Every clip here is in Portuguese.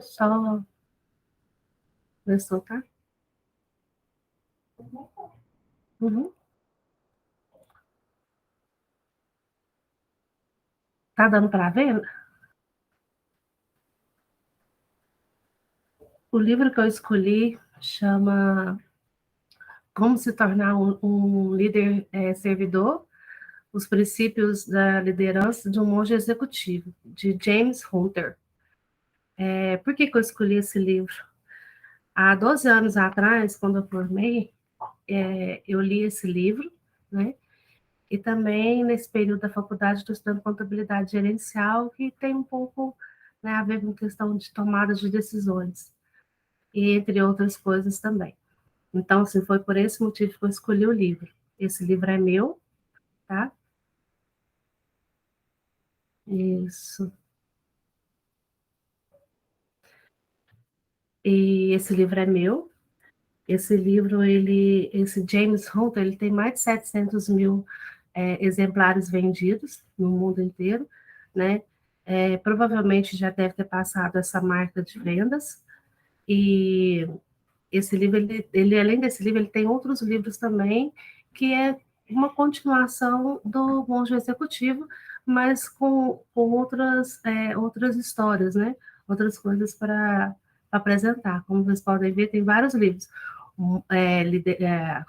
Só começou, tá? Uhum. Tá dando para ver? O livro que eu escolhi chama Como se tornar um líder servidor, os princípios da liderança de um monge executivo, de James Hunter. Por que eu escolhi esse livro? Há 12 anos atrás, quando eu formei, eu li esse livro, né? E também, nesse período da faculdade, estou estudando contabilidade gerencial, que tem um pouco, né, a ver com questão de tomada de decisões, e entre outras coisas também. Então, assim, foi por esse motivo que eu escolhi o livro. Esse livro é meu, tá? Isso. E esse livro é meu. Esse livro, esse James Hunter, ele tem mais de 700 mil exemplares vendidos no mundo inteiro, né? Provavelmente já deve ter passado essa marca de vendas. E esse livro, além desse livro, ele tem outros livros também, que é uma continuação do Monge Executivo, mas com outras histórias, né? Outras coisas para apresentar. Como vocês podem ver, tem vários livros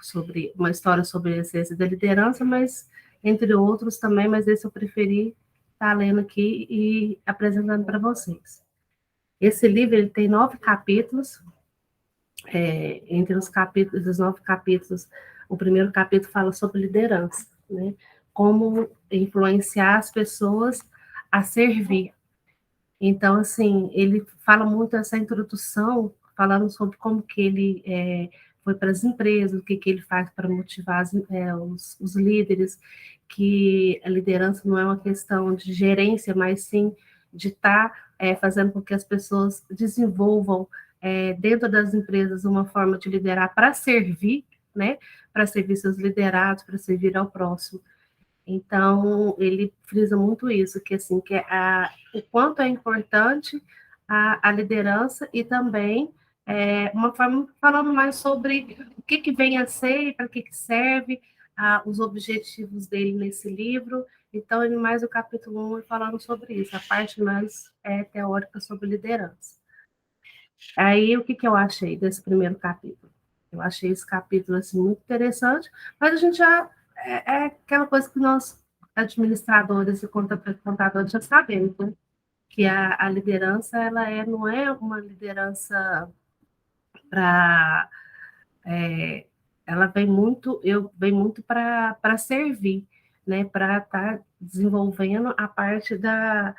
sobre uma história sobre a essência da liderança, mas entre outros também, mas esse eu preferi estar lendo aqui e apresentando para vocês. Esse livro ele tem 9 capítulos, entre os 9 capítulos, o primeiro capítulo fala sobre liderança, né? Como influenciar as pessoas a servir. Então, assim, ele fala muito essa introdução, falando sobre como que ele foi para as empresas, o que, que ele faz para motivar os líderes, que a liderança não é uma questão de gerência, mas sim de estar fazendo com que as pessoas desenvolvam dentro das empresas uma forma de liderar para servir, né? Para servir seus liderados, para servir ao próximo. Então, ele frisa muito isso, que assim, o quanto é importante a liderança e também uma forma falando mais sobre o que vem a ser e para que serve, os objetivos dele nesse livro. Então, ele mais o capítulo 1 falando sobre isso, a parte mais teórica sobre liderança. Aí, o que eu achei desse primeiro capítulo? Eu achei esse capítulo assim, muito interessante, mas a gente já é aquela coisa que nós, administradores e contadores, já sabemos, né? Que a liderança não é uma liderança para. Ela vem muito para servir, né? Para estar desenvolvendo a parte da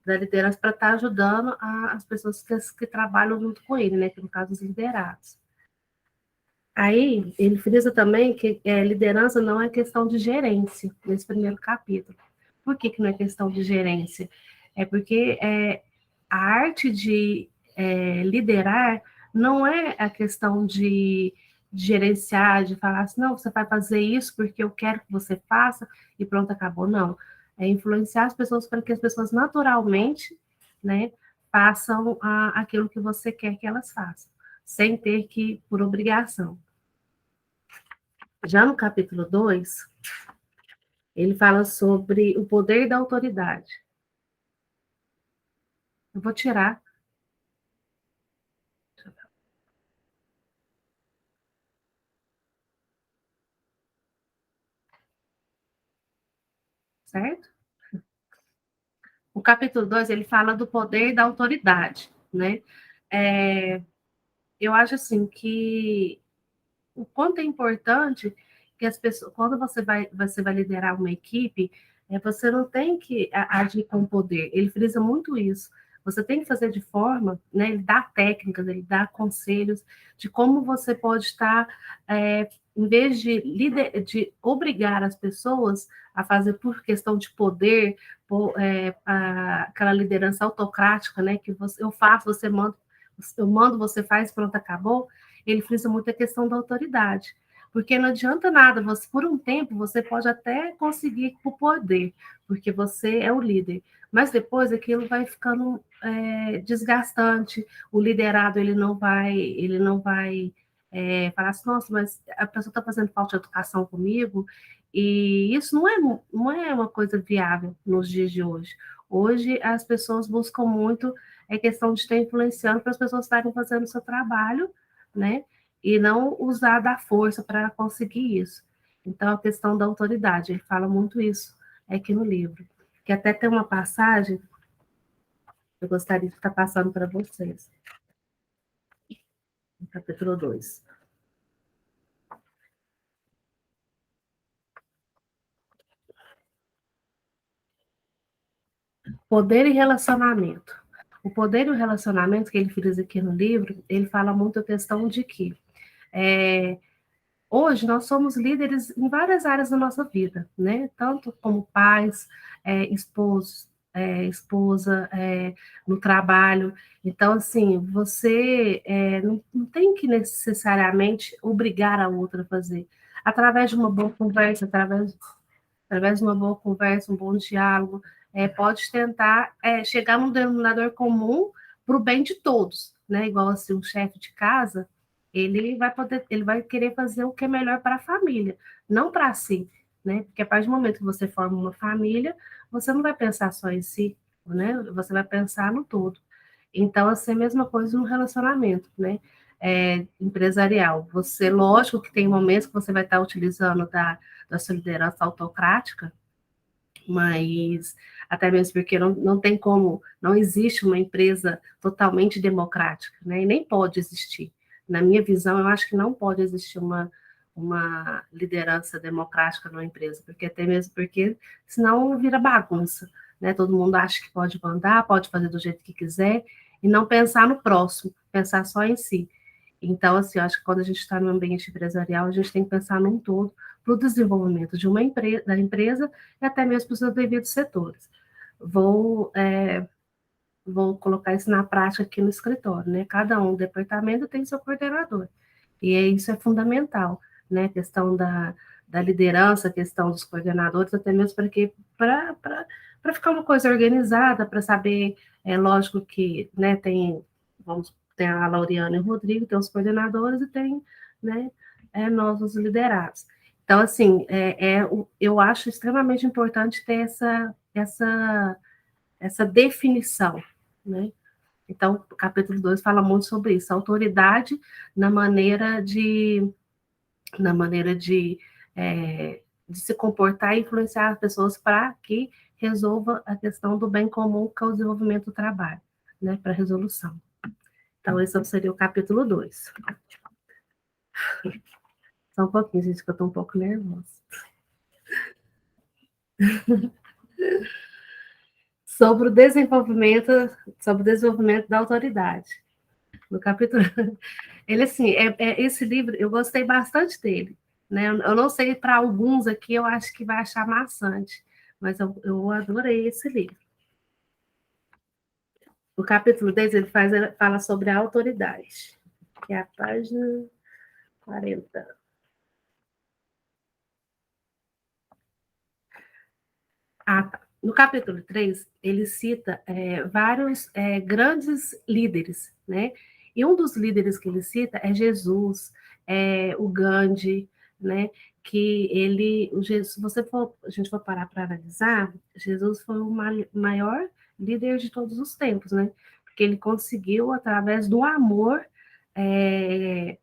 liderança, para estar ajudando as pessoas que trabalham junto com ele, né? Que no caso, os liderados. Aí, ele frisa também que liderança não é questão de gerência, nesse primeiro capítulo. Por que não é questão de gerência? É porque a arte de liderar não é a questão de gerenciar, de falar assim, não, você vai fazer isso porque eu quero que você faça e pronto, acabou. Não. É influenciar as pessoas para que as pessoas naturalmente, né, façam aquilo que você quer que elas façam, sem ter que, por obrigação. Já no capítulo 2, ele fala sobre o poder da autoridade. Eu vou tirar. Certo? O capítulo 2 ele fala do poder da autoridade, né? É, eu acho assim que o quanto é importante que as pessoas, quando você vai liderar uma equipe, você não tem que agir com poder. Ele frisa muito isso. Você tem que fazer de forma, né? Ele dá técnicas, ele dá conselhos de como você pode estar, em vez de obrigar as pessoas a fazer por questão de poder, aquela liderança autocrática, né? Que eu faço, você manda, eu mando, você faz, pronto, acabou. Ele frisa muito a questão da autoridade, Porque não adianta nada, você, por um tempo você pode até conseguir o poder, porque você é o líder, mas depois aquilo vai ficando desgastante, o liderado ele não vai falar assim, nossa, mas a pessoa está fazendo falta de educação comigo, e isso não é uma coisa viável nos dias de hoje. Hoje as pessoas buscam muito questão de estar influenciando para as pessoas estarem fazendo o seu trabalho, né? E não usar da força para conseguir isso. Então, a questão da autoridade, ele fala muito isso aqui no livro. Que até tem uma passagem, eu gostaria de estar passando para vocês, no capítulo 2. Poder e relacionamento. O poder e o relacionamento que ele fez aqui no livro, ele fala muito a questão de que é, hoje nós somos líderes em várias áreas da nossa vida, né? Tanto como pais, esposos, esposa, no trabalho. Então, assim, você não tem que necessariamente obrigar a outra a fazer. Através de uma boa conversa, através de uma boa conversa, um bom diálogo, pode tentar chegar num denominador comum para o bem de todos, né? Igual assim, um chefe de casa, ele vai querer fazer o que é melhor para a família, não para si, né? Porque a partir do momento que você forma uma família, você não vai pensar só em si, né? Você vai pensar no todo. Então, assim, a mesma coisa no relacionamento, né? Empresarial. Você, lógico que tem momentos que você vai estar utilizando da sua liderança autocrática, mas até mesmo porque não tem como, não existe uma empresa totalmente democrática, né? E nem pode existir. Na minha visão, eu acho que não pode existir uma liderança democrática numa empresa, porque até mesmo porque senão vira bagunça, né? Todo mundo acha que pode mandar, pode fazer do jeito que quiser, e não pensar no próximo, pensar só em si. Então, assim, eu acho que quando a gente está no ambiente empresarial, a gente tem que pensar num todo para o desenvolvimento de da empresa e até mesmo para os seus devidos setores. Vou, vou colocar isso na prática aqui no escritório, né? Cada um departamento tem seu coordenador, e isso é fundamental, né? A questão da liderança, a questão dos coordenadores, até mesmo para ficar uma coisa organizada, para saber, lógico que, né, tem a Laureana e o Rodrigo, tem os coordenadores e tem, né, nós, os liderados. Então, assim, eu acho extremamente importante ter essa definição, né? Então, o capítulo 2 fala muito sobre isso, a autoridade na maneira de, na maneira de se comportar e influenciar as pessoas para que resolva a questão do bem comum, que é o desenvolvimento do trabalho, né, para resolução. Então, esse seria o capítulo 2. Só um pouquinho, gente, que eu estou um pouco nervosa. Sobre o desenvolvimento da autoridade. No capítulo, ele assim, esse livro eu gostei bastante dele, né? Eu não sei para alguns aqui, eu acho que vai achar maçante, mas eu adorei esse livro. O capítulo 10 ele fala sobre a autoridade, que é a página 40. Ah, tá. No capítulo 3, ele cita vários grandes líderes, né? E um dos líderes que ele cita é Jesus, o Gandhi, né? Que se a gente for parar para analisar, Jesus foi o maior líder de todos os tempos, né? Porque ele conseguiu, através do amor, é,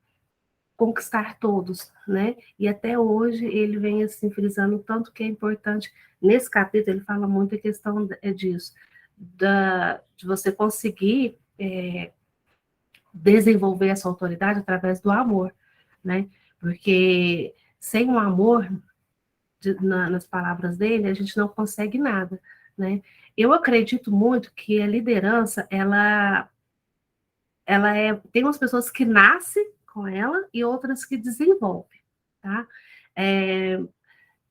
conquistar todos, né? E até hoje ele vem assim frisando o tanto que é importante. Nesse capítulo ele fala muito a questão disso, de você conseguir desenvolver essa autoridade através do amor, né? Porque sem o amor, nas palavras dele, a gente não consegue nada, né? Eu acredito muito que a liderança, tem umas pessoas que nascem com ela e outras que desenvolvem, tá? É,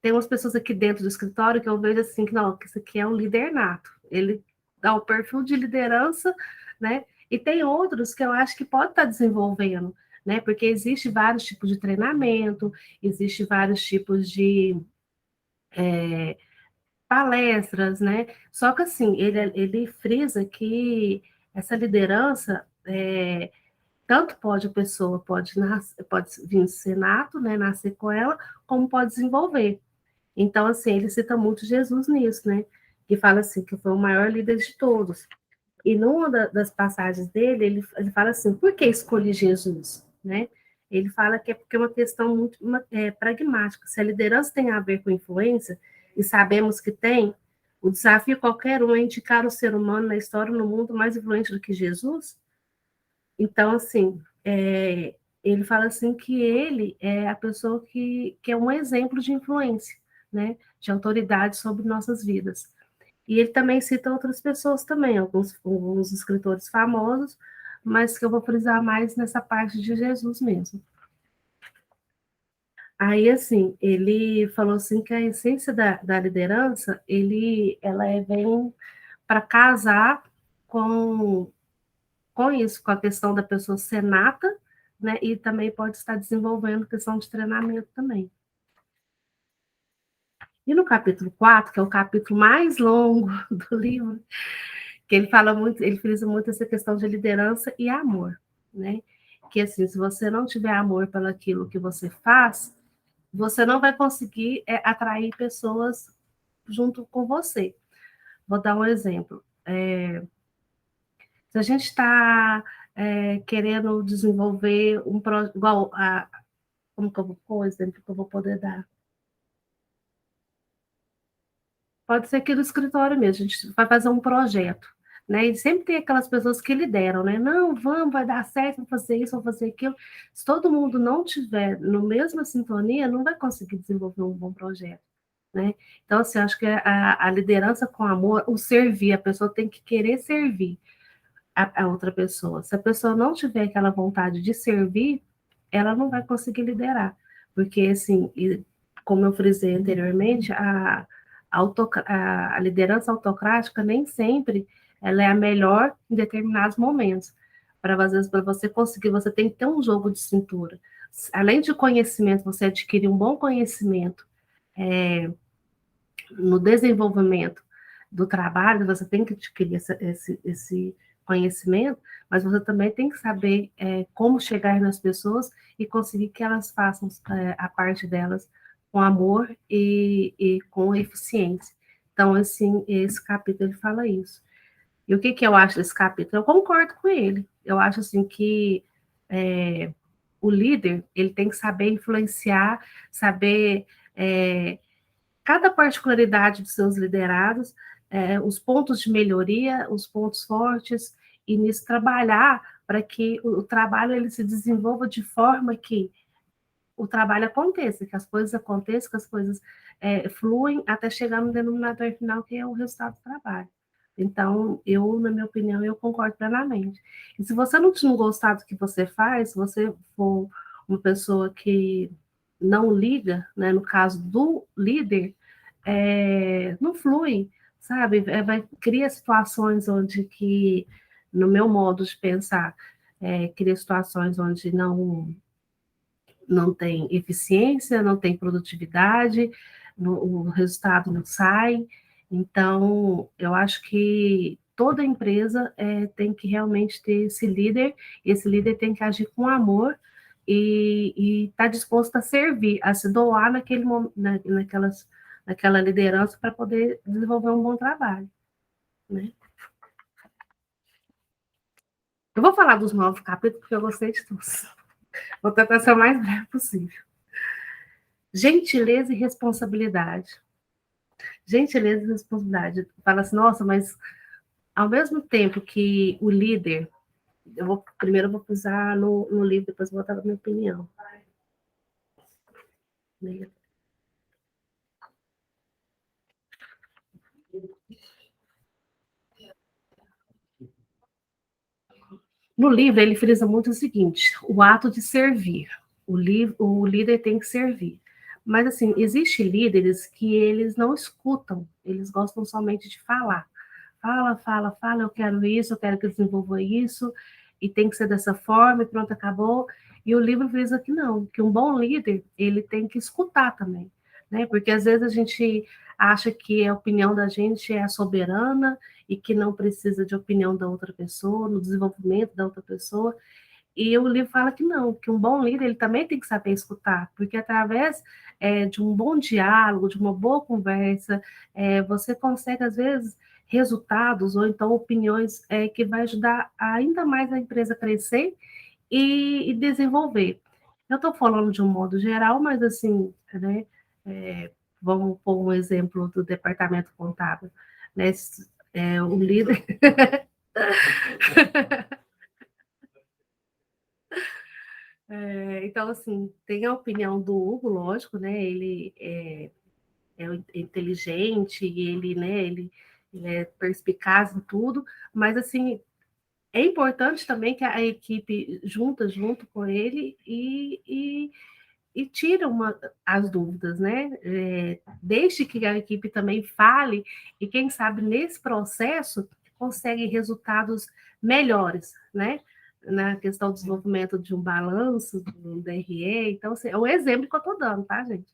tem umas pessoas aqui dentro do escritório que eu vejo assim, que não, que isso aqui é um líder nato, ele dá o perfil de liderança, né? E tem outros que eu acho que pode estar desenvolvendo, né? Porque existe vários tipos de treinamento, existe vários tipos de palestras, né? Só que assim, ele frisa que essa liderança tanto pode a pessoa pode vir ser nato, né? Nascer com ela, como pode desenvolver. Então, assim, ele cita muito Jesus nisso, né? Que fala assim, que foi o maior líder de todos. E numa das passagens dele, ele fala assim, por que escolhi Jesus? Né? Ele fala que é porque é uma questão muito pragmática. Se a liderança tem a ver com influência, e sabemos que tem, o desafio qualquer um é indicar o ser humano na história, no mundo, mais influente do que Jesus. Então, assim, ele fala assim que ele é a pessoa que é um exemplo de influência, né? De autoridade sobre nossas vidas. E ele também cita outras pessoas também, alguns escritores famosos, mas que eu vou frisar mais nessa parte de Jesus mesmo. Aí, assim, ele falou assim que a essência da liderança, vem para casar com, com isso, com a questão da pessoa ser nata, né? E também pode estar desenvolvendo questão de treinamento também. E no capítulo 4, que é o capítulo mais longo do livro, que ele fala muito, ele frisa muito essa questão de liderança e amor, né? Que assim, se você não tiver amor pelaquilo que você faz, você não vai conseguir atrair pessoas junto com você. Vou dar um exemplo. Se a gente está querendo desenvolver um projeto, igual a, como que eu vou pôr o exemplo que eu vou poder dar? Pode ser aqui do escritório mesmo, a gente vai fazer um projeto, né? E sempre tem aquelas pessoas que lideram, né? Não, vamos, vai dar certo, vamos fazer isso, vamos fazer aquilo. Se todo mundo não tiver no mesma sintonia, não vai conseguir desenvolver um bom projeto, né? Então, assim, acho que a liderança com amor, o servir, a pessoa tem que querer servir a outra pessoa. Se a pessoa não tiver aquela vontade de servir, ela não vai conseguir liderar. Porque, assim, como eu frisei anteriormente, a liderança autocrática nem sempre ela é a melhor em determinados momentos. Às vezes, para você conseguir, você tem que ter um jogo de cintura. Além de conhecimento, você adquirir um bom conhecimento no desenvolvimento do trabalho, você tem que adquirir esse conhecimento, mas você também tem que saber como chegar nas pessoas e conseguir que elas façam a parte delas com amor e com eficiência. Então, assim, esse capítulo ele fala isso. E o que eu acho desse capítulo? Eu concordo com ele. Eu acho assim que o líder ele tem que saber influenciar, saber cada particularidade dos seus liderados, os pontos de melhoria, os pontos fortes, e nisso trabalhar para que o trabalho ele se desenvolva de forma que o trabalho aconteça, que as coisas aconteçam, que as coisas fluem até chegar no denominador final, que é o resultado do trabalho. Então, na minha opinião, eu concordo plenamente. E se você não gostar do que você faz, se você for uma pessoa que não liga, né, no caso do líder, não flui, sabe? Cria situações onde que, no meu modo de pensar, cria situações onde não tem eficiência, não tem produtividade, o resultado não sai. Então, eu acho que toda empresa tem que realmente ter e esse líder tem que agir com amor e estar disposto a servir, a se doar naquela liderança para poder desenvolver um bom trabalho. Né? Eu vou falar dos 9 capítulos, porque eu gostei de todos. Vou tentar ser o mais breve possível. Gentileza e responsabilidade. Gentileza e responsabilidade. Fala assim, nossa, mas ao mesmo tempo que o líder, primeiro eu vou usar no livro, depois vou botar a minha opinião. No livro, ele frisa muito o seguinte: o ato de servir. O líder tem que servir. Mas, assim, existem líderes que eles não escutam, eles gostam somente de falar. Fala, fala, fala, eu quero isso, eu quero que desenvolva isso, e tem que ser dessa forma, e pronto, acabou. E o livro frisa que não, que um bom líder, ele tem que escutar também, né? Porque às vezes a gente acha que a opinião da gente é a soberana e que não precisa de opinião da outra pessoa, no desenvolvimento da outra pessoa. E o livro fala que não, que um bom líder ele também tem que saber escutar, porque através de um bom diálogo, de uma boa conversa, você consegue, às vezes, resultados ou então opiniões que vai ajudar ainda mais a empresa a crescer e desenvolver. Eu estou falando de um modo geral, mas assim, né, é, vamos pôr um exemplo do departamento contábil. Né, o líder. Então, assim, tem a opinião do Hugo, lógico, né? Ele é inteligente e ele é perspicaz em tudo, mas assim, é importante também que a equipe junto com ele e tira as dúvidas, né? Deixe que a equipe também fale e, quem sabe, nesse processo, consegue resultados melhores, né? Na questão do desenvolvimento de um balanço, do DRE. Então, assim, é um exemplo que eu estou dando, tá, gente?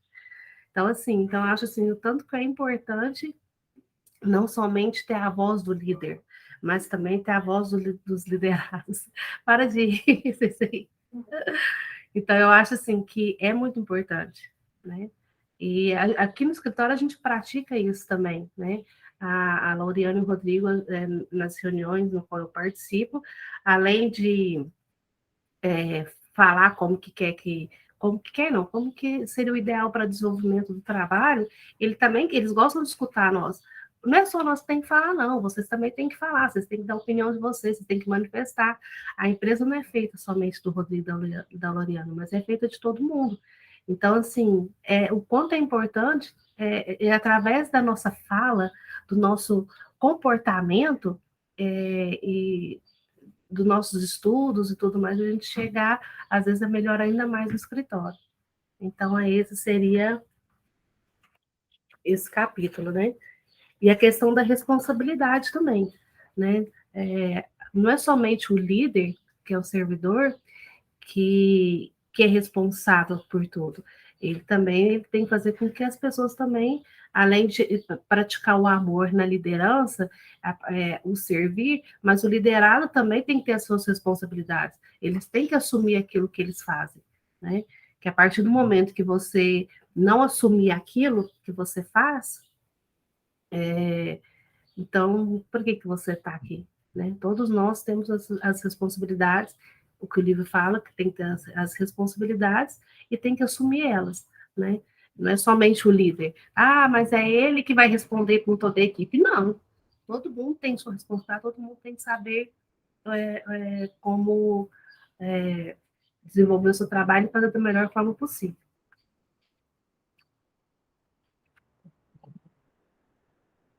Então, assim, então, eu acho assim, o tanto que é importante não somente ter a voz do líder, mas também ter a voz dos liderados. Para de rir, Ceci. Então, eu acho assim que é muito importante, né? E aqui no escritório a gente pratica isso também, né? A Lauriane e o Rodrigo, nas reuniões no qual eu participo, além de falar como que quer não, como que seria o ideal para desenvolvimento do trabalho, eles gostam de escutar nós. Não é só nós que tem que falar, não, vocês também têm que falar, vocês têm que dar a opinião de vocês, vocês têm que manifestar. A empresa não é feita somente do Rodrigo e da Loriana, mas é feita de todo mundo. Então, assim, o quanto é importante através da nossa fala, do nosso comportamento, e dos nossos estudos e tudo mais, a gente chegar, às vezes, a melhorar ainda mais o escritório. Então, esse seria esse capítulo, né? E a questão da responsabilidade também, né? Não é somente o líder, que é o servidor, que é responsável por tudo. Ele tem que fazer com que as pessoas também, além de praticar o amor na liderança, o servir, mas o liderado também tem que ter as suas responsabilidades. Eles têm que assumir aquilo que eles fazem, né? Que a partir do momento que você não assumir aquilo que você faz, então, por que você está aqui? Né? Todos nós temos as responsabilidades, o que o livro fala, que tem que ter as responsabilidades e tem que assumir elas. Né? Não é somente o líder. Ah, mas é ele que vai responder por toda a equipe. Não. Todo mundo tem sua responsabilidade, todo mundo tem que saber como desenvolver o seu trabalho e fazer da melhor forma possível.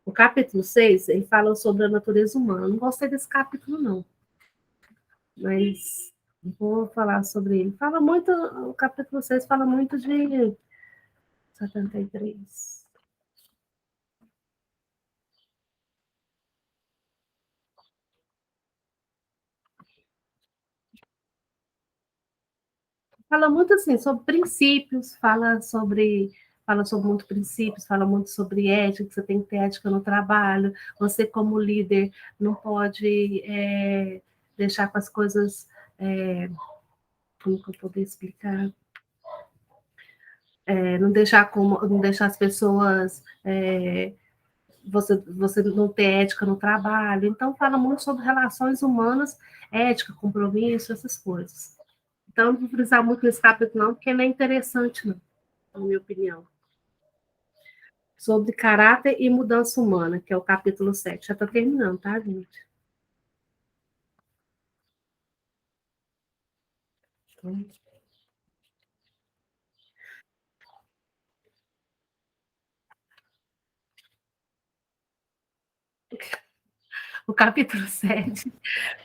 O capítulo 6 ele fala sobre a natureza humana. Não gostei desse capítulo, não. Mas vou falar sobre ele. Fala muito, o capítulo 6 fala muito de 73. Fala muito assim sobre princípios, fala sobre muitos princípios, fala muito sobre ética, que você tem que ter ética no trabalho. Você, como líder, não pode deixar com as coisas. Como que eu poder explicar? Não deixar as pessoas você não ter ética no trabalho. Então, fala muito sobre relações humanas, ética, compromisso, essas coisas. Então, não vou precisar muito nesse capítulo, não, porque não é interessante, não, na minha opinião. Sobre caráter e mudança humana, que é o capítulo 7. Já está terminando, tá, gente? Então, o capítulo 7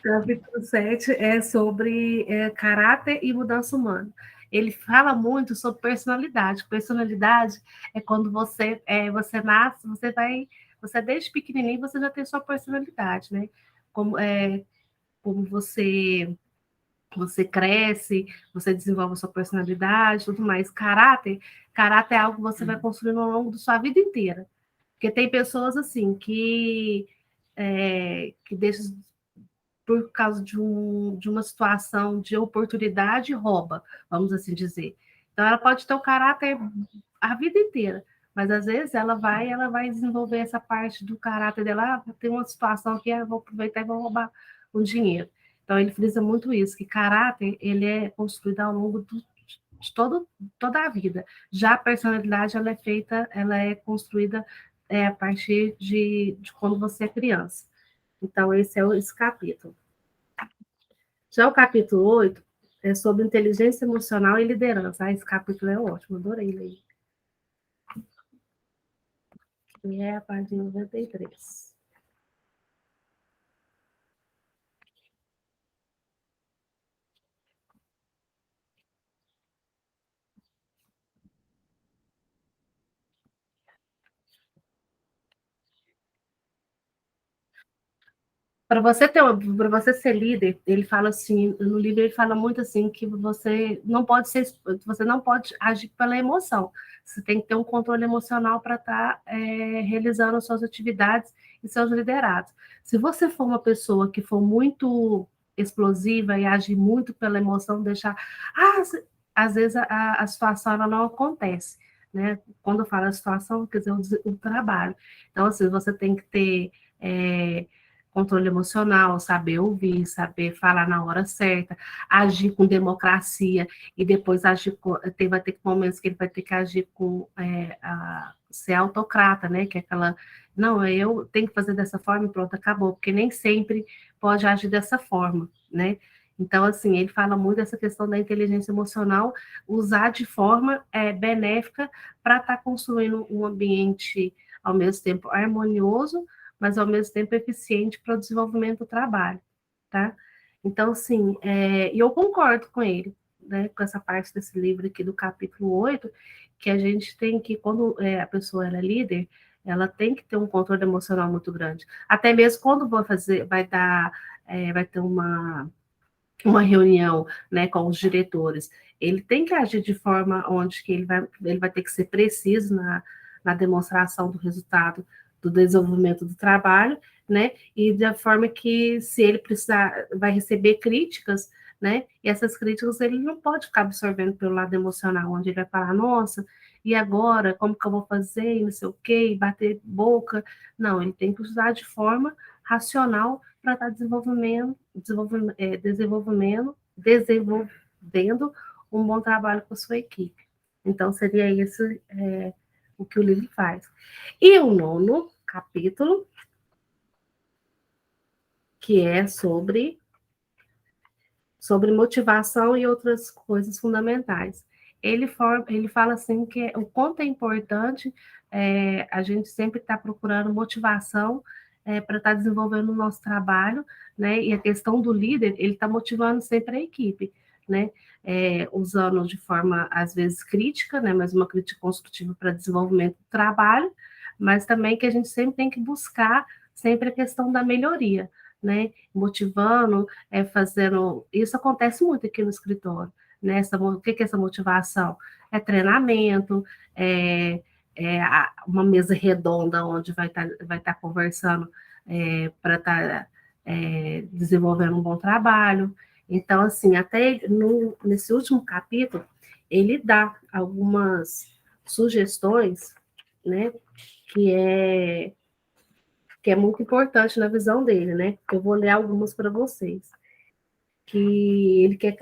capítulo 7 é sobre caráter e mudança humana. Ele fala muito sobre personalidade. Personalidade é quando você nasce, você desde pequenininho você já tem sua personalidade, né? Como, como você você cresce, você desenvolve a sua personalidade, tudo mais. Caráter é algo que você vai construindo ao longo da sua vida inteira. Porque tem pessoas assim que deixam por causa de uma situação de oportunidade, rouba, vamos assim dizer. Então, ela pode ter o caráter a vida inteira, mas às vezes ela vai desenvolver essa parte do caráter dela, tem uma situação que eu vou aproveitar e vou roubar o dinheiro. Então, ele frisa muito isso, que caráter, ele é construído ao longo de toda a vida. Já a personalidade, ela é construída a partir de quando você é criança. Então, esse é esse capítulo. Já o capítulo 8 é sobre inteligência emocional e liderança. Esse capítulo é ótimo, adorei ler. E é a página 93. Para você ser líder, ele fala assim, no livro ele fala muito assim que você não pode agir pela emoção. Você tem que ter um controle emocional para estar realizando suas atividades e seus liderados. Se você for uma pessoa que for muito explosiva e agir muito pela emoção, deixar, às vezes a situação ela não acontece, né? Quando eu falo a situação, quer dizer o trabalho. Então assim, você tem que ter controle emocional, saber ouvir, saber falar na hora certa, agir com democracia e depois vai ter momentos que ele vai ter que agir com ser autocrata, né? Que é aquela, não, eu tenho que fazer dessa forma e pronto, acabou, porque nem sempre pode agir dessa forma, né? Então, assim, ele fala muito dessa questão da inteligência emocional, usar de forma benéfica para estar construindo um ambiente, ao mesmo tempo, harmonioso, mas ao mesmo tempo eficiente para o desenvolvimento do trabalho, tá? Então, assim, eu concordo com ele, né, com essa parte desse livro aqui do capítulo 8, que a gente tem que, quando a pessoa ela é líder, ela tem que ter um controle emocional muito grande. Até mesmo quando vai ter uma reunião, né, com os diretores, ele tem que agir de forma onde que ele vai ter que ser preciso na demonstração do resultado do desenvolvimento do trabalho, né, e da forma que, se ele precisar, vai receber críticas, né, e essas críticas ele não pode ficar absorvendo pelo lado emocional, onde ele vai falar, nossa, e agora, como que eu vou fazer, e não sei o quê, e bater boca, não, ele tem que usar de forma racional para estar desenvolvendo um bom trabalho com a sua equipe. Então, seria isso o que o livro faz. E o 9º capítulo, que é sobre motivação e outras coisas fundamentais. Ele fala assim que o quanto é importante a gente sempre estar procurando motivação para estar desenvolvendo o nosso trabalho, né? E a questão do líder, ele está motivando sempre a equipe, né? Usando de forma, às vezes, crítica, né? Mas uma crítica construtiva para desenvolvimento do trabalho, mas também que a gente sempre tem que buscar sempre a questão da melhoria, né? Motivando, fazendo. Isso acontece muito aqui no escritório, né? O que é essa motivação? É treinamento, uma mesa redonda onde vai estar conversando para estar desenvolvendo um bom trabalho. Então, assim, até nesse último capítulo, ele dá algumas sugestões, né? Que é muito importante na visão dele, né? Eu vou ler algumas para vocês. Que ele quer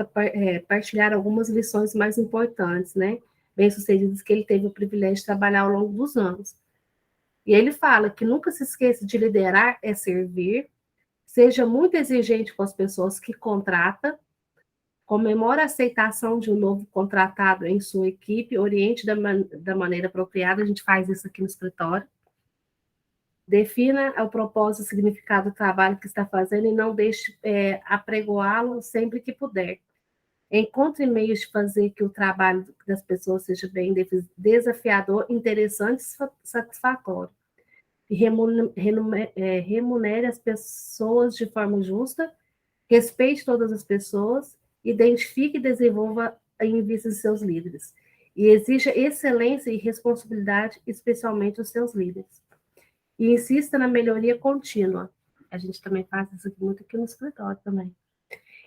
partilhar algumas lições mais importantes, né? Bem-sucedidas que ele teve o privilégio de trabalhar ao longo dos anos. E ele fala que nunca se esqueça de liderar é servir, seja muito exigente com as pessoas que contrata, comemore a aceitação de um novo contratado em sua equipe, oriente da maneira apropriada, a gente faz isso aqui no escritório. Defina o propósito e o significado do trabalho que está fazendo e não deixe apregoá-lo sempre que puder. Encontre meios de fazer que o trabalho das pessoas seja bem desafiador, interessante e satisfatório. E remunere as pessoas de forma justa, respeite todas as pessoas identifique e desenvolva em vista de seus líderes. E exija excelência e responsabilidade, especialmente dos seus líderes. E insista na melhoria contínua. A gente também faz isso aqui, muito aqui no escritório também.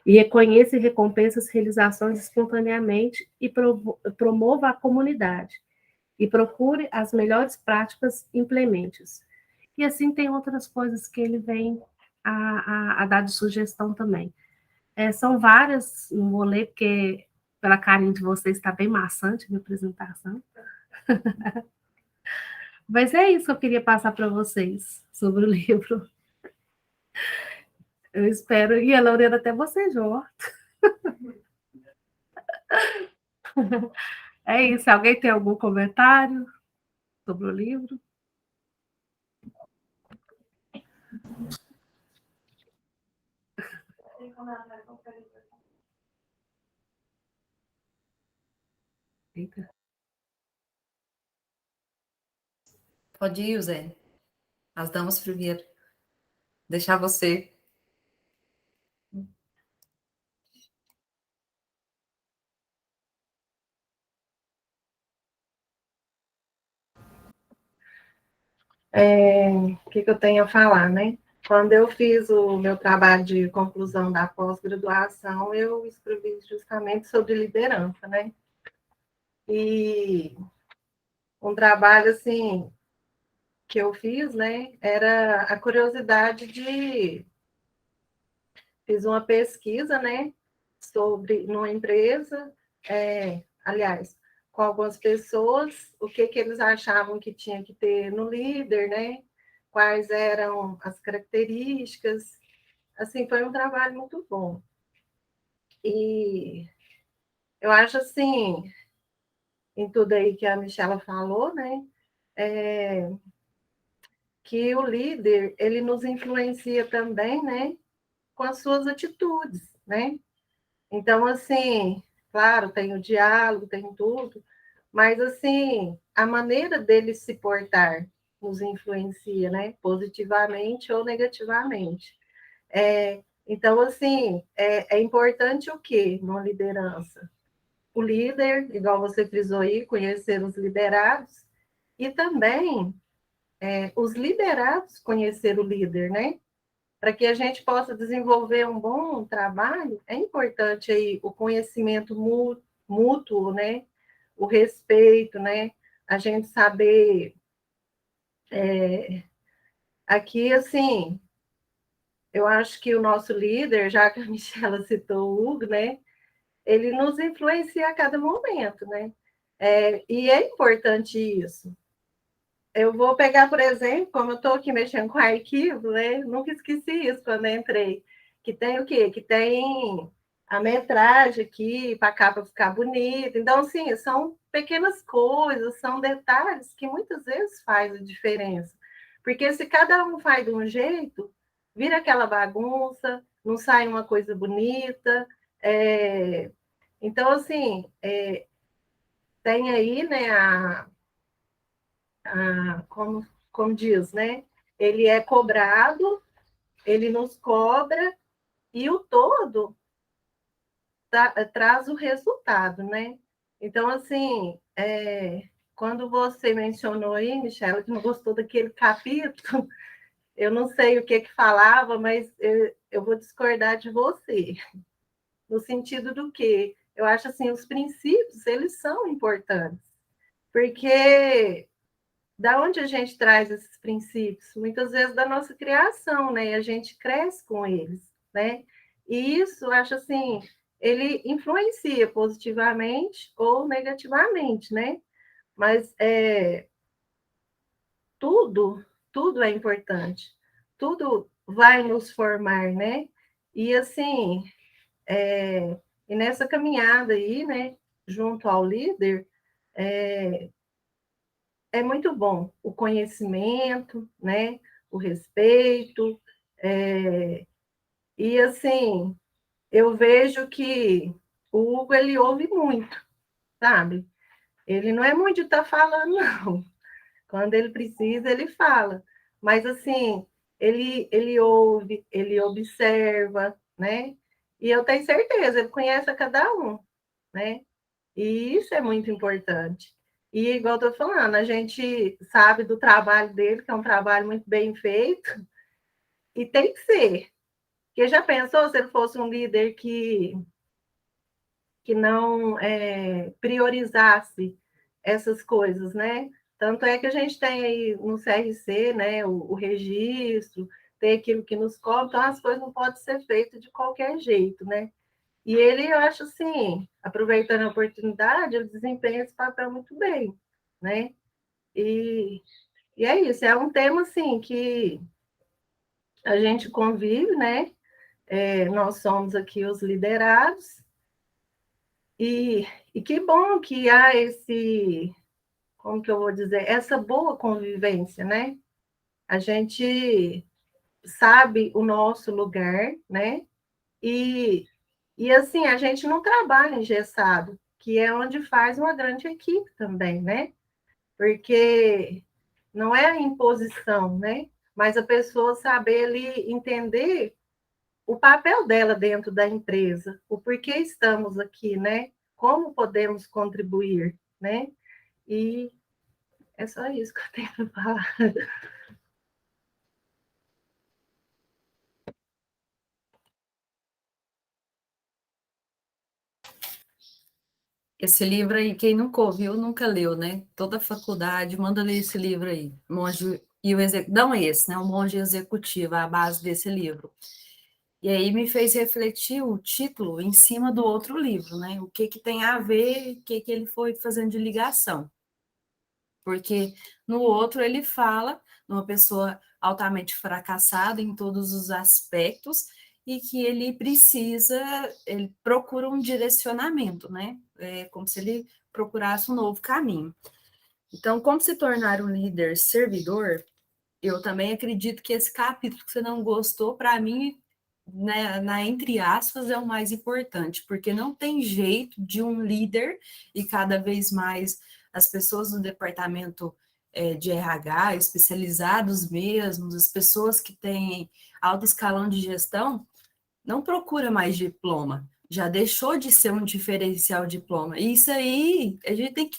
E reconheça e recompense as realizações espontaneamente e promova a comunidade. E procure as melhores práticas, implemente-os. E assim tem outras coisas que ele vem a dar de sugestão também. São várias, não vou ler, porque pela carinha de vocês está bem maçante a minha apresentação. Mas é isso que eu queria passar para vocês sobre o livro. Eu espero, e a Lorena até você, João. É isso. Alguém tem algum comentário sobre o livro? Eita. Pode ir, Zé. As damas primeiro. Deixar você. O que eu tenho a falar, né? Quando eu fiz o meu trabalho de conclusão da pós-graduação, eu escrevi justamente sobre liderança, né? E um trabalho, assim, que eu fiz, né, era a curiosidade de... Fiz uma pesquisa, né, sobre, numa empresa, aliás, com algumas pessoas, o que eles achavam que tinha que ter no líder, né? Quais eram as características. Assim, foi um trabalho muito bom. E eu acho, assim, em tudo aí que a Michela falou, né, que o líder, ele nos influencia também, né, com as suas atitudes, né? Então, assim, claro, tem o diálogo, tem tudo, mas, assim, a maneira dele se portar nos influencia, né, positivamente ou negativamente. Então, assim, é importante o quê numa liderança? O líder, igual você frisou aí, conhecer os liderados, e também os liderados conhecer o líder, né? Para que a gente possa desenvolver um bom trabalho, é importante aí o conhecimento mútuo, né? O respeito, né? A gente saber aqui, assim, eu acho que o nosso líder, já que a Michela citou o Hugo, né? Ele nos influencia a cada momento, né? E é importante isso. Eu vou pegar, por exemplo, como eu estou aqui mexendo com arquivo, né? Nunca esqueci isso quando entrei. Que tem o quê? Que tem a metragem aqui, para a capa ficar bonita. Então, assim, são pequenas coisas, são detalhes que muitas vezes fazem a diferença. Porque se cada um faz de um jeito, vira aquela bagunça, não sai uma coisa bonita. Então, assim, tem aí, né, como diz, né? Ele é cobrado, ele nos cobra, e o todo traz o resultado, né? Então, assim, quando você mencionou aí, Michela, que não gostou daquele capítulo, eu não sei o que falava, mas eu vou discordar de você, no sentido do que eu acho assim, os princípios, eles são importantes, porque da onde a gente traz esses princípios? Muitas vezes da nossa criação, né? E a gente cresce com eles, né? E isso, acho assim, ele influencia positivamente ou negativamente, né? Mas tudo, tudo é importante. Tudo vai nos formar, né? E assim, e nessa caminhada aí, né, junto ao líder, é muito bom o conhecimento, né? O respeito. E assim, eu vejo que o Hugo ele ouve muito, sabe? Ele não é muito de estar falando, não. Quando ele precisa, ele fala. Mas assim, ele ouve, ele observa, né? E eu tenho certeza, ele conhece a cada um, né? E isso é muito importante. E, igual eu estou falando, a gente sabe do trabalho dele, que é um trabalho muito bem feito, e tem que ser. Porque já pensou se ele fosse um líder que não priorizasse essas coisas, né? Tanto é que a gente tem aí no CRC, né, o registro, tem aquilo que nos cobra, então as coisas não podem ser feitas de qualquer jeito, né? E ele, eu acho assim, aproveitando a oportunidade, ele desempenha esse papel muito bem, né? E, e é isso, é um tema assim que a gente convive, né? Nós somos aqui os liderados, e que bom que há esse, como que eu vou dizer, essa boa convivência, né? A gente sabe o nosso lugar, né? E, e assim, a gente não trabalha engessado, que é onde faz uma grande equipe também, né? Porque não é a imposição, né? Mas a pessoa saber ali entender o papel dela dentro da empresa, o porquê estamos aqui, né? Como podemos contribuir, né? E é só isso que eu tenho para falar. Esse livro aí, quem nunca ouviu, nunca leu, né? Toda faculdade manda ler esse livro aí. Monge e o não é esse, né? O Monge Executivo, a base desse livro. E aí me fez refletir o título em cima do outro livro, né? O que que tem a ver, o que que ele foi fazendo de ligação. Porque no outro ele fala de uma pessoa altamente fracassada em todos os aspectos e que ele procura um direcionamento, né? É como se ele procurasse um novo caminho. Então, como se tornar um líder servidor, eu também acredito que esse capítulo que você não gostou, para mim, né, entre aspas, é o mais importante, porque não tem jeito de um líder, e cada vez mais as pessoas do departamento de RH, especializados mesmo, as pessoas que têm alto escalão de gestão, não procura mais diploma, já deixou de ser um diferencial diploma. E isso aí a gente tem que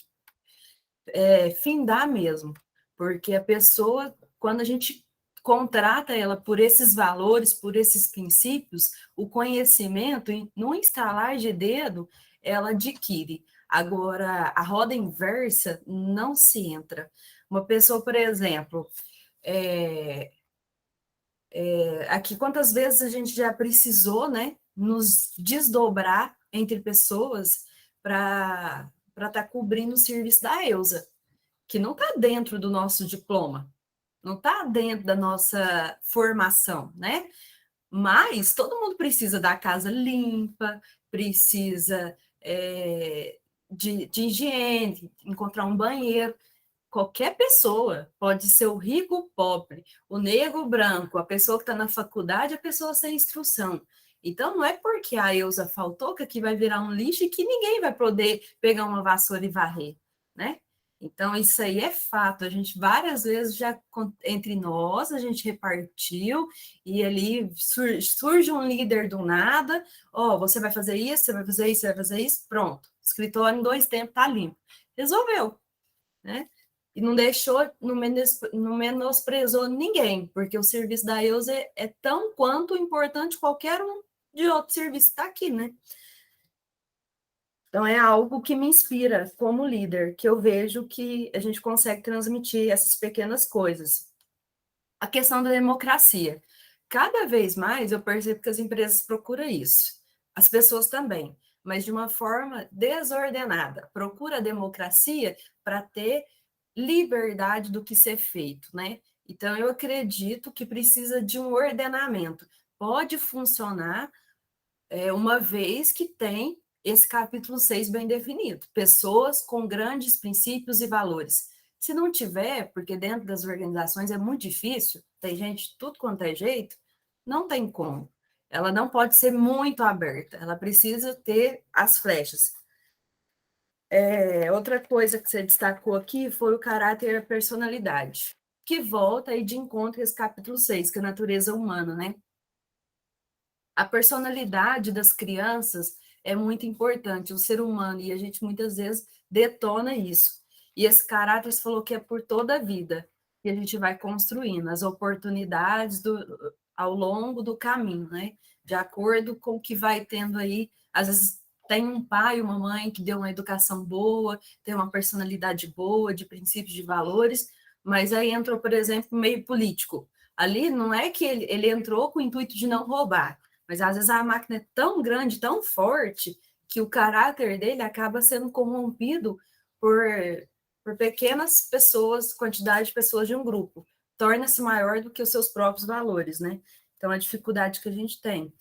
findar mesmo, porque a pessoa, quando a gente contrata ela por esses valores, por esses princípios, o conhecimento, num instalar de dedo, ela adquire. Agora, a roda inversa não se entra. Uma pessoa, por exemplo, aqui quantas vezes a gente já precisou, né, nos desdobrar entre pessoas para estar cobrindo o serviço da Eusa, que não está dentro do nosso diploma, não está dentro da nossa formação, né? Mas todo mundo precisa da casa limpa, precisa de higiene, encontrar um banheiro. Qualquer pessoa, pode ser o rico, o pobre, o negro, o branco, a pessoa que está na faculdade, a pessoa sem instrução. Então, não é porque a Eusa faltou que aqui vai virar um lixo e que ninguém vai poder pegar uma vassoura e varrer, né? Então, isso aí é fato. A gente várias vezes já, entre nós, a gente repartiu e ali surge um líder do nada. Ó, você vai fazer isso, você vai fazer isso, você vai fazer isso, pronto. Escritório em 2 tempos tá limpo. Resolveu, né? E não deixou, não menosprezou ninguém, porque o serviço da EUS é tão quanto importante qualquer um de outro serviço que está aqui, né? Então, é algo que me inspira como líder, que eu vejo que a gente consegue transmitir essas pequenas coisas. A questão da democracia. Cada vez mais eu percebo que as empresas procuram isso. As pessoas também, mas de uma forma desordenada. Procura a democracia para ter liberdade do que ser feito, né? Então, eu acredito que precisa de um ordenamento. Pode funcionar uma vez que tem esse capítulo 6 bem definido, pessoas com grandes princípios e valores. Se não tiver, porque dentro das organizações é muito difícil, tem gente de tudo quanto é jeito, não tem como. Ela não pode ser muito aberta, ela precisa ter as flechas. Outra coisa que você destacou aqui foi o caráter e a personalidade, que volta aí de encontro a esse capítulo 6, que é a natureza humana, né? A personalidade das crianças é muito importante, o ser humano, e a gente muitas vezes detona isso. E esse caráter, você falou que é por toda a vida, e a gente vai construindo as oportunidades ao longo do caminho, né? De acordo com o que vai tendo aí, às vezes tem um pai, uma mãe que deu uma educação boa, tem uma personalidade boa, de princípios, de valores, mas aí entrou, por exemplo, o meio político. Ali não é que ele entrou com o intuito de não roubar, mas às vezes a máquina é tão grande, tão forte, que o caráter dele acaba sendo corrompido por pequenas pessoas, quantidade de pessoas de um grupo. Torna-se maior do que os seus próprios valores, né? Então, a dificuldade que a gente tem.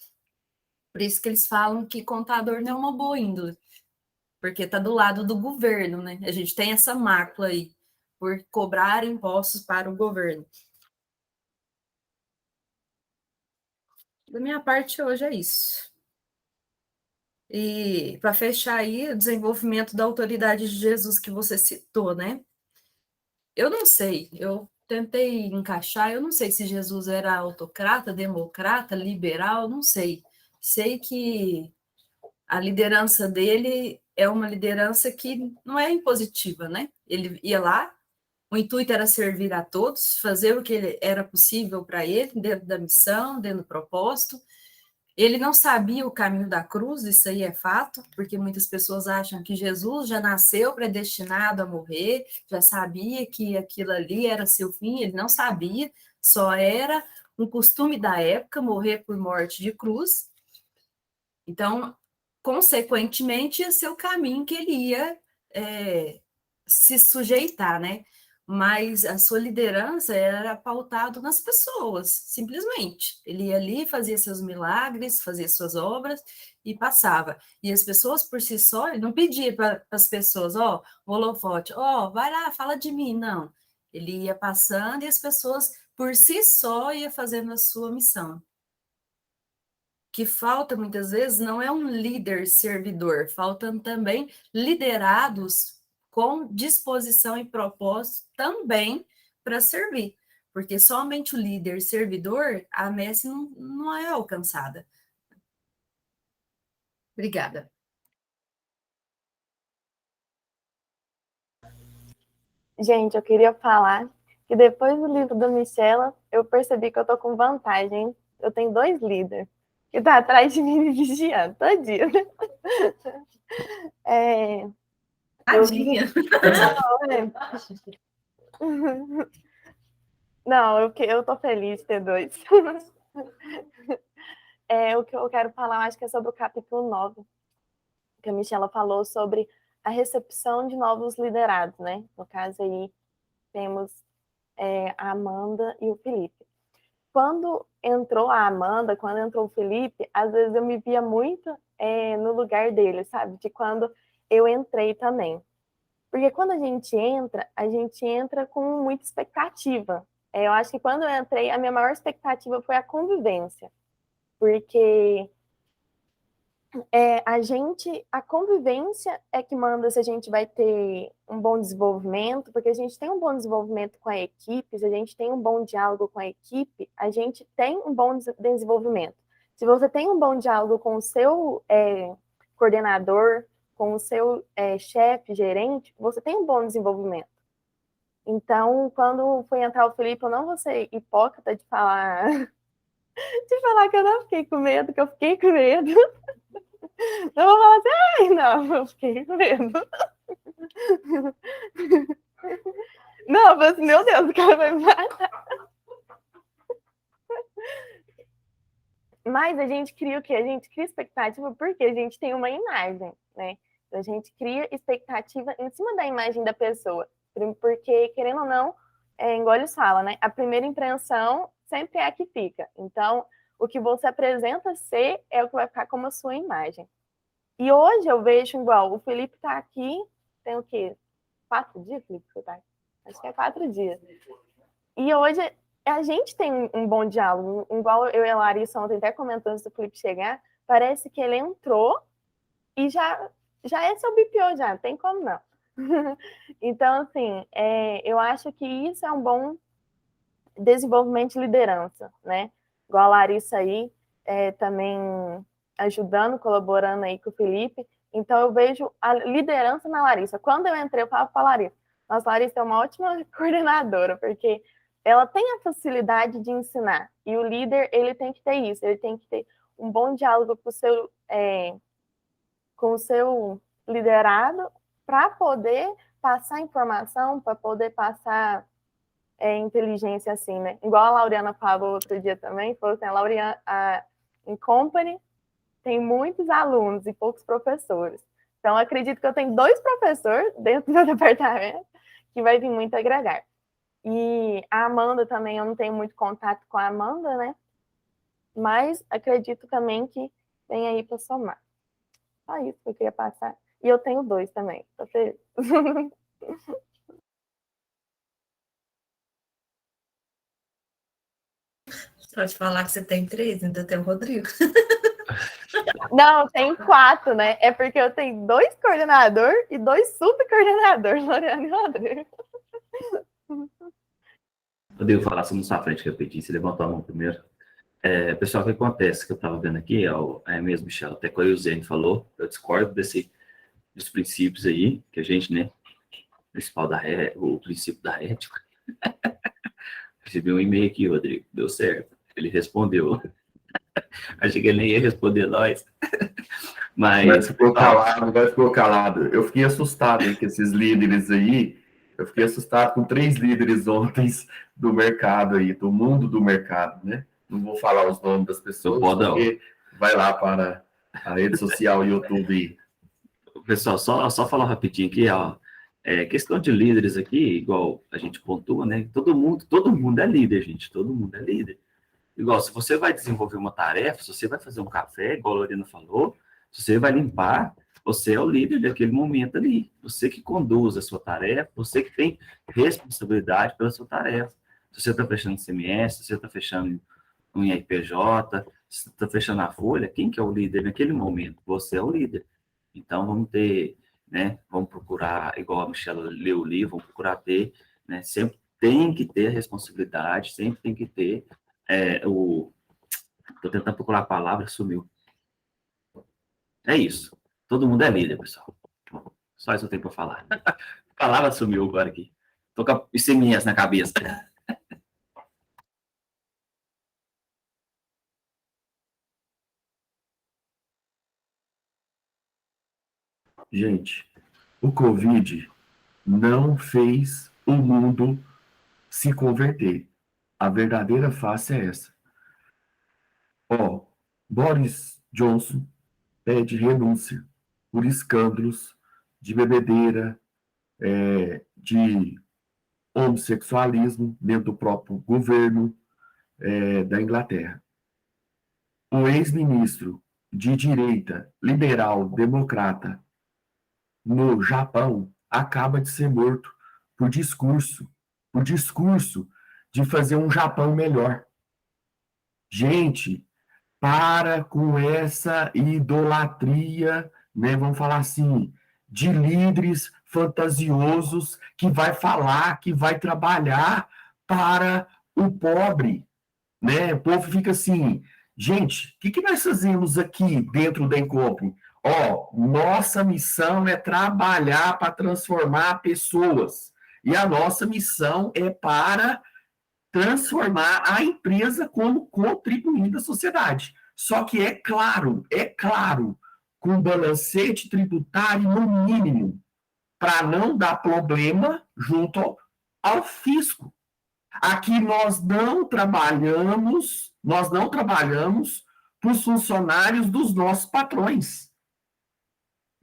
Por isso que eles falam que contador não é uma boa índole, porque está do lado do governo, né? A gente tem essa mácula aí, por cobrar impostos para o governo. Da minha parte, hoje é isso. E para fechar aí, o desenvolvimento da autoridade de Jesus que você citou, né? Eu não sei, eu tentei encaixar, eu não sei se Jesus era autocrata, democrata, liberal, não sei. Sei que a liderança dele é uma liderança que não é impositiva, né? Ele ia lá, o intuito era servir a todos, fazer o que era possível para ele, dentro da missão, dentro do propósito. Ele não sabia o caminho da cruz, isso aí é fato, porque muitas pessoas acham que Jesus já nasceu predestinado a morrer, já sabia que aquilo ali era seu fim, ele não sabia, só era um costume da época morrer por morte de cruz. Então, consequentemente, ia ser o caminho que ele ia se sujeitar, né? Mas a sua liderança era pautado nas pessoas, simplesmente. Ele ia ali, fazia seus milagres, fazia suas obras e passava. E as pessoas por si só, ele não pedia para as pessoas, ó, holofote, ó, vai lá, fala de mim, não. Ele ia passando e as pessoas por si só ia fazendo a sua missão. Que falta muitas vezes não é um líder servidor, faltam também liderados com disposição e propósito também para servir, porque somente o líder servidor, a messe não é alcançada. Obrigada. Gente, eu queria falar que depois do livro da Michela, eu percebi que eu tô com vantagem. Eu tenho 2 líderes que tá atrás de mim me vigiando todo dia. Tadinha. Não, eu tô feliz de ter 2. O que eu quero falar, eu acho que é sobre o capítulo 9, que a Michela falou sobre a recepção de novos liderados, né? No caso aí, temos a Amanda e o Felipe. Quando entrou a Amanda, quando entrou o Felipe, às vezes eu me via muito no lugar dele, sabe? De quando eu entrei também. Porque quando a gente entra com muita expectativa. Eu acho que quando eu entrei, a minha maior expectativa foi a convivência. Porque a convivência é que manda se a gente vai ter um bom desenvolvimento, porque a gente tem um bom desenvolvimento com a equipe, se a gente tem um bom diálogo com a equipe, a gente tem um bom desenvolvimento. Se você tem um bom diálogo com o seu coordenador, com o seu chefe, gerente, você tem um bom desenvolvimento. Então, quando foi entrar o Felipe, eu não vou ser hipócrita de falar que eu não fiquei com medo, que eu fiquei com medo. Eu vou falar assim, não, eu fiquei com medo. Não, eu falei assim, meu Deus, o cara vai me matar. Mas a gente cria o quê? A gente cria expectativa porque a gente tem uma imagem, né? A gente cria expectativa em cima da imagem da pessoa. Porque, querendo ou não, igual eles falam, né? A primeira impressão sempre é a que fica. Então, o que você apresenta ser é o que vai ficar como a sua imagem. E hoje eu vejo igual, o Felipe tá aqui, tem o quê? 4 dias, Felipe, você tá aqui? Acho que é 4 dias. E hoje a gente tem um bom diálogo, igual eu e a Larissa ontem até comentando antes do Felipe chegar, parece que ele entrou e já é seu BPO, já, não tem como não. Então, assim, eu acho que isso é um bom desenvolvimento de liderança, né? Igual a Larissa aí, também ajudando, colaborando aí com o Felipe. Então, eu vejo a liderança na Larissa. Quando eu entrei, eu falava para a Larissa, nossa, Larissa é uma ótima coordenadora, porque ela tem a facilidade de ensinar. E o líder, ele tem que ter isso, ele tem que ter um bom diálogo com o seu liderado para poder passar informação, para poder passar inteligência assim, né? Igual a Laureana falou outro dia também, falou assim, a Laureana, em Company, tem muitos alunos e poucos professores. Então, acredito que eu tenho 2 professores dentro do meu departamento que vai vir muito agregar. E a Amanda também, eu não tenho muito contato com a Amanda, né? Mas acredito também que tem aí para somar. Só isso que eu queria passar. E eu tenho 2 também. Tô feliz. Pode falar que você tem 3, ainda tem o Rodrigo. Não, tem 4, né? É porque eu tenho 2 coordenadores e 2 subcoordenadores, Loriana e Rodrigo. Eu devo falar sobre sua frente, repetir, você levantou a mão primeiro. Pessoal, o que acontece, que eu estava vendo aqui, é mesmo, Michel, até que o Eugênio falou, eu discordo dos princípios aí, que a gente, né, o princípio da ética. Recebi um e-mail aqui, Rodrigo, deu certo, ele respondeu. Achei que ele nem ia responder nós. Mas ficou calado. Eu fiquei assustado com esses líderes aí. Eu fiquei assustado com 3 líderes ontem do mercado aí, do mundo do mercado, né? Não vou falar os nomes das pessoas, porque vai lá para a rede social, YouTube. Pessoal, só falar rapidinho aqui, ó. Questão de líderes aqui, igual a gente pontua, né? Todo mundo é líder, gente. Todo mundo é líder. Igual, se você vai desenvolver uma tarefa, se você vai fazer um café, igual a Lorena falou, se você vai limpar, você é o líder daquele momento ali. Você que conduz a sua tarefa, você que tem responsabilidade pela sua tarefa. Se você está fechando CMS, se você está fechando um IRPJ, se você está fechando a folha, quem que é o líder naquele momento? Você é o líder. Então, vamos ter, né, vamos procurar, igual a Michelle leu o livro, vamos procurar ter, né, sempre tem que ter a responsabilidade, sempre tem que ter Estou tentando procurar a palavra, sumiu. É isso. Todo mundo é líder, pessoal. Só isso eu tenho para falar. A palavra sumiu agora aqui. Estou com as seminhas na cabeça. Gente, o Covid não fez o mundo se converter. A verdadeira face é essa. Boris Johnson pede renúncia por escândalos de bebedeira, de homossexualismo dentro do próprio governo da Inglaterra. O ex-ministro de direita, liberal, democrata, no Japão, acaba de ser morto por discurso de fazer um Japão melhor. Gente, para com essa idolatria, né, vamos falar assim, de líderes fantasiosos que vai falar, que vai trabalhar para o pobre, né? O povo fica assim, gente, o que nós fazemos aqui dentro da Encompre? Nossa missão é trabalhar para transformar pessoas. E a nossa missão é para transformar a empresa como contribuinte da sociedade. Só que é claro, com um balancete tributário no mínimo, para não dar problema junto ao fisco. Aqui nós não trabalhamos para os funcionários dos nossos patrões.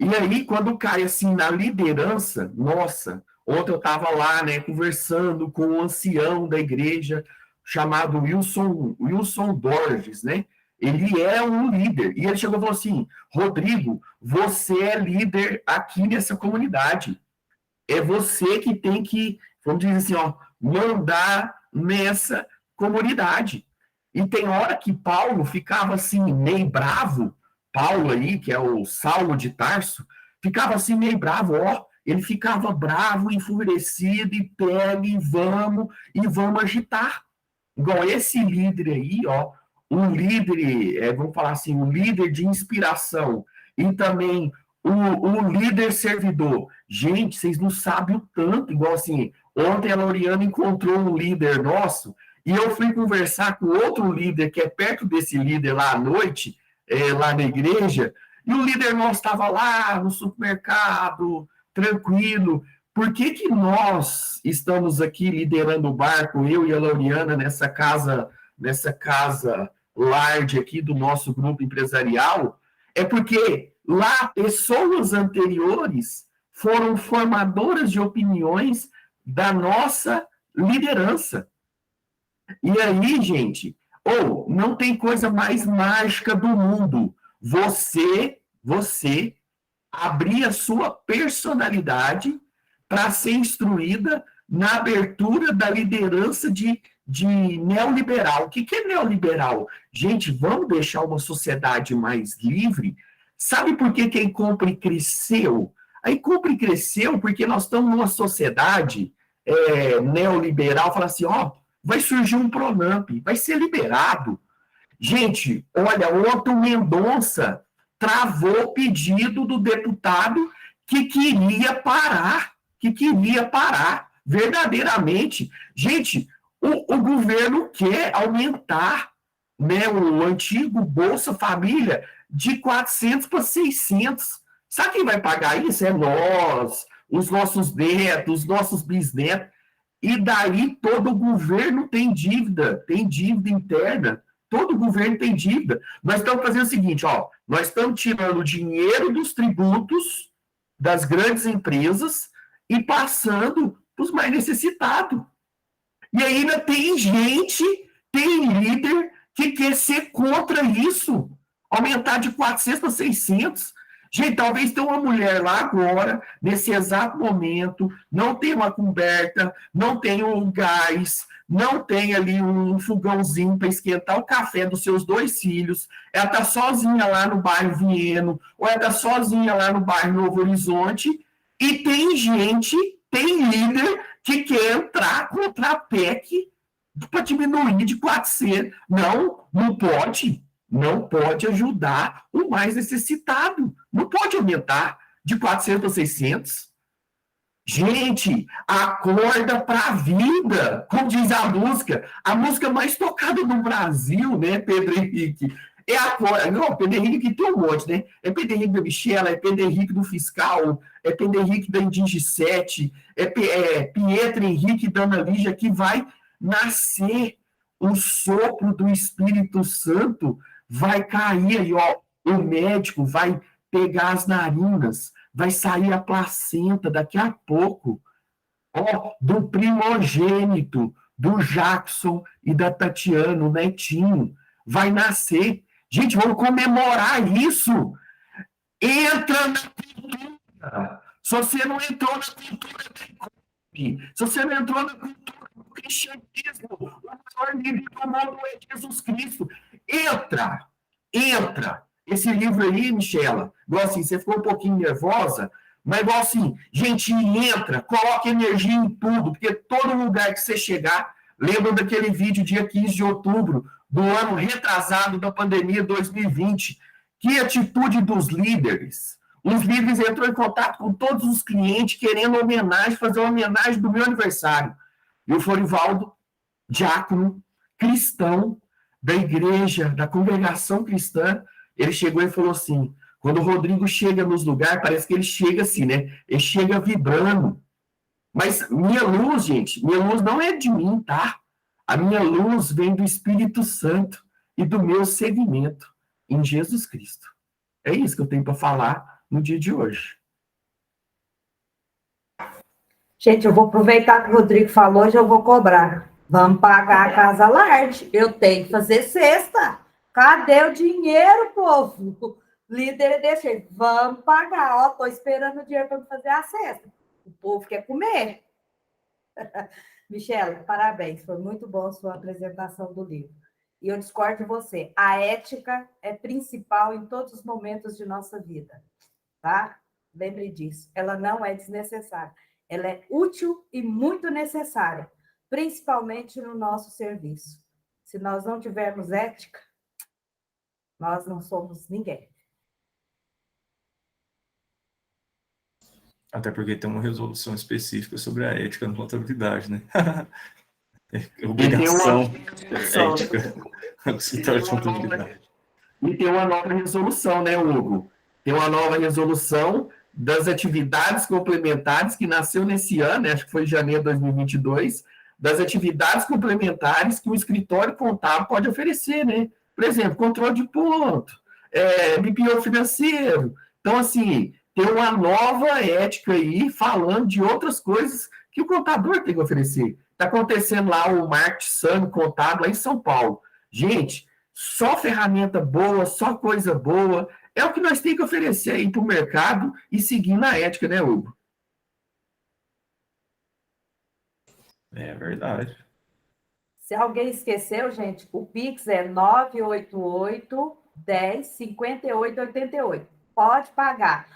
E aí, quando cai assim na liderança, nossa, ontem eu estava lá, né, conversando com um ancião da igreja chamado Wilson Borges, né? Ele é um líder. E ele chegou e falou assim, Rodrigo, você é líder aqui nessa comunidade. É você que tem que, vamos dizer assim, mandar nessa comunidade. E tem hora que Paulo ficava assim, meio bravo, Paulo aí, que é o Saulo de Tarso, ficava assim meio bravo, ele ficava bravo, enfurecido, e pega, e vamos agitar. Igual esse líder aí, um líder, vamos falar assim, um líder de inspiração e também o líder servidor. Gente, vocês não sabem o tanto, igual assim, ontem a Loriana encontrou um líder nosso e eu fui conversar com outro líder que é perto desse líder lá à noite, lá na igreja, e o líder nosso estava lá no supermercado, tranquilo. Por que que nós estamos aqui liderando o barco, eu e a Loriana, nessa casa large aqui do nosso grupo empresarial? É porque lá pessoas anteriores foram formadoras de opiniões da nossa liderança. E aí, gente, não tem coisa mais mágica do mundo. Você abrir a sua personalidade para ser instruída na abertura da liderança de neoliberal. O que é neoliberal? Gente, vamos deixar uma sociedade mais livre? Sabe por que a Incompre cresceu? A Incompre cresceu porque nós estamos numa sociedade neoliberal, fala assim, vai surgir um Pronamp, vai ser liberado. Gente, olha, ontem o Mendonça travou o pedido do deputado que queria parar, verdadeiramente. Gente, o governo quer aumentar, né, o antigo Bolsa Família de 400 para 600. Sabe quem vai pagar isso? É nós, os nossos netos, os nossos bisnetos. E daí todo o governo tem dívida interna. Todo governo tem dívida. Nós estamos fazendo o seguinte, nós estamos tirando dinheiro dos tributos das grandes empresas e passando para os mais necessitados. E ainda tem gente, tem líder que quer ser contra isso. Aumentar de 400 para 600. Gente, talvez tenha uma mulher lá agora, nesse exato momento, não tem uma coberta, não tem um gás, não tem ali um fogãozinho para esquentar o café dos seus 2 filhos, ela está sozinha lá no bairro Vieno, ou ela está sozinha lá no bairro Novo Horizonte, e tem gente, tem líder que quer entrar contra a PEC para diminuir de 400. Não pode. Não pode ajudar o mais necessitado. Não pode aumentar de 400 para 600. Gente, acorda para a vida. Como diz a música mais tocada no Brasil, né, Pedro Henrique? Não, Pedro Henrique que tem um monte, né? É Pedro Henrique da Michela, é Pedro Henrique do Fiscal, é Pedro Henrique da Indigicete, é Pietro Henrique da Ana Lígia, que vai nascer o sopro do Espírito Santo, vai cair aí, o médico vai pegar as narinas, vai sair a placenta daqui a pouco, do primogênito, do Jackson e da Tatiana, o netinho, vai nascer. Gente, vamos comemorar isso. Entra na cultura. Se você não entrou na cultura, se você não entrou na cultura do cristianismo, o maior livro do mundo é Jesus Cristo. Entra. Esse livro aí, Michela, igual assim, você ficou um pouquinho nervosa, mas igual assim, gente, entra, coloca energia em tudo, porque todo lugar que você chegar, lembra daquele vídeo dia 15 de outubro, do ano retrasado da pandemia 2020, que atitude dos líderes. Os líderes entrou em contato com todos os clientes, querendo fazer uma homenagem do meu aniversário. E o Florivaldo, diácono, cristão, da igreja, da congregação cristã, ele chegou e falou assim, quando o Rodrigo chega nos lugares, parece que ele chega assim, né? Ele chega vibrando. Mas minha luz, gente, minha luz não é de mim, tá? A minha luz vem do Espírito Santo e do meu seguimento em Jesus Cristo. É isso que eu tenho para falar no dia de hoje. Gente, eu vou aproveitar que o Rodrigo falou, já vou cobrar. Vamos pagar a casa large. Eu tenho que fazer cesta. Cadê o dinheiro, povo? Líder desse jeito. Vamos pagar. Estou esperando o dinheiro para fazer a cesta. O povo quer comer. Michela, parabéns. Foi muito bom a sua apresentação do livro. E eu discordo de você. A ética é principal em todos os momentos de nossa vida. Tá? Lembre disso. Ela não é desnecessária. Ela é útil e muito necessária, principalmente no nosso serviço. Se nós não tivermos ética, Nós não somos ninguém. Até porque tem uma resolução específica sobre a ética na contabilidade, né? Obrigação ética do escritório de contabilidade. E tem uma nova resolução, né, Hugo? Tem uma nova resolução das atividades complementares que nasceu nesse ano, né, acho que foi em janeiro de 2022, das atividades complementares que o escritório contábil pode oferecer, né? Por exemplo, controle de ponto, BPO financeiro. Então, assim, tem uma nova ética aí falando de outras coisas que o contador tem que oferecer. Está acontecendo lá o Market Summit contábil lá em São Paulo. Gente, só ferramenta boa, só coisa boa. É o que nós temos que oferecer aí para o mercado e seguir na ética, né, Hugo? É verdade. Se alguém esqueceu, gente, o Pix é 988 10 58 88. Pode pagar.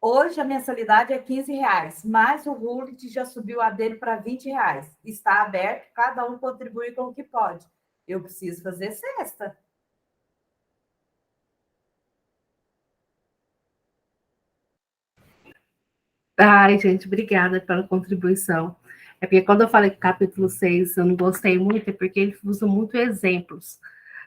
Hoje a mensalidade é R$15, mas o Rulit já subiu a dele para R$20. Está aberto, cada um contribui com o que pode. Eu preciso fazer cesta. Ai, gente, obrigada pela contribuição. É porque quando eu falei que o capítulo 6 eu não gostei muito, é porque ele usa muito exemplos.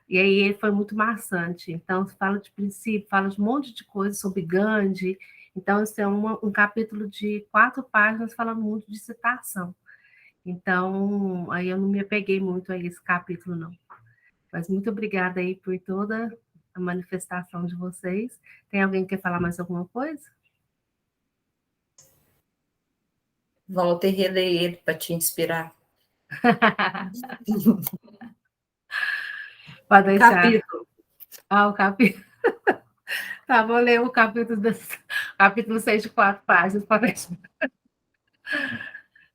E aí ele foi muito maçante. Então, fala de princípio, fala de um monte de coisa sobre Gandhi. Então, esse é um capítulo de 4 páginas falando muito de citação. Então, aí eu não me apeguei muito a esse capítulo, não. Mas muito obrigada aí por toda a manifestação de vocês. Tem alguém que quer falar mais alguma coisa? Volta e relê ele para te inspirar. Pode deixar. Capítulo. O capítulo. Tá, vou ler o capítulo 6 de 4 páginas. Pode deixar.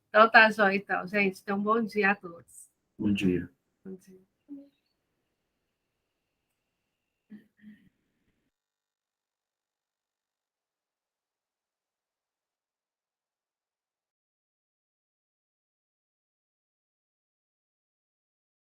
Então tá, joia, então. Gente, então bom dia a todos. Bom dia. Bom dia.